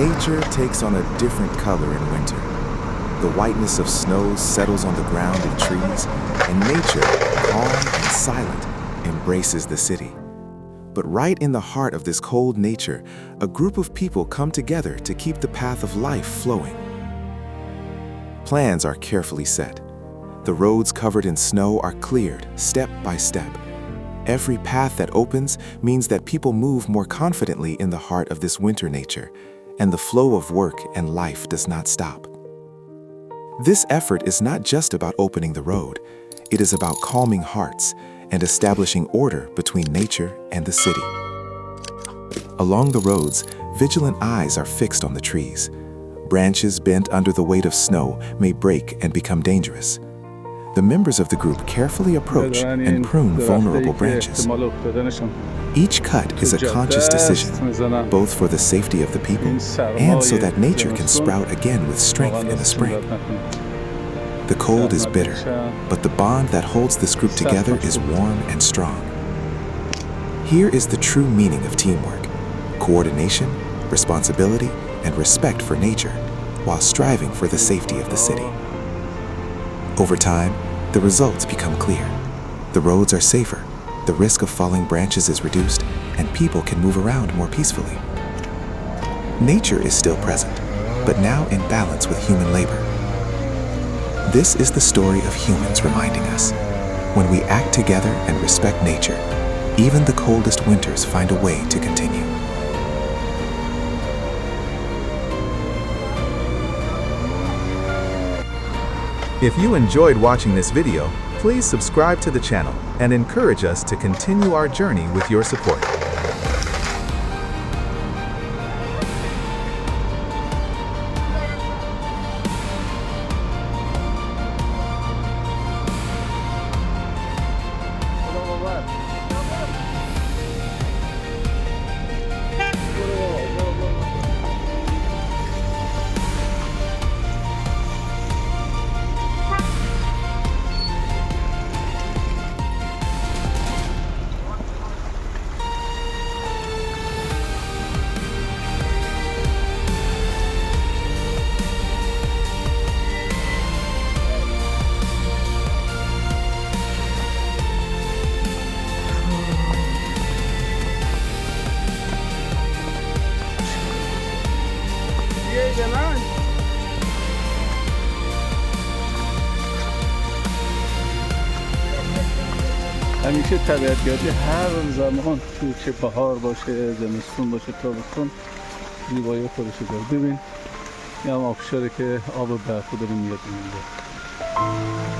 Nature takes on a different color in winter. The whiteness of snow settles on the ground and trees, and nature, calm and silent, embraces the city. But right in the heart of this cold nature, a group of people come together to keep the path of life flowing. Plans are carefully set. The roads covered in snow are cleared, step by step. Every path that opens means that people move more confidently in the heart of this winter nature, and the flow of work and life does not stop. This effort is not just about opening the road, it is about calming hearts and establishing order between nature and the city. Along the roads, vigilant eyes are fixed on the trees. Branches bent under the weight of snow may break and become dangerous. The members of the group carefully approach and prune vulnerable branches. Each cut is a conscious decision, both for the safety of the people and so that nature can sprout again with strength in the spring. The cold is bitter, but the bond that holds this group together is warm and strong. Here is the true meaning of teamwork: coordination, responsibility, and respect for nature, while striving for the safety of the city. Over time, the results become clear. The roads are safer, the risk of falling branches is reduced, and people can move around more peacefully. Nature is still present, but now in balance with human labor. This is the story of humans reminding us, when we act together and respect nature, even the coldest winters find a way to continue. If you enjoyed watching this video, please subscribe to the channel and encourage us to continue our journey with your support. همیشه طبیعت‌گردی هر زمان چه بهار باشه، زمستون باشه، تابستون زیبایی خودش داره. ببین این هم آبشاره که آب برفو داره میاد اینجا.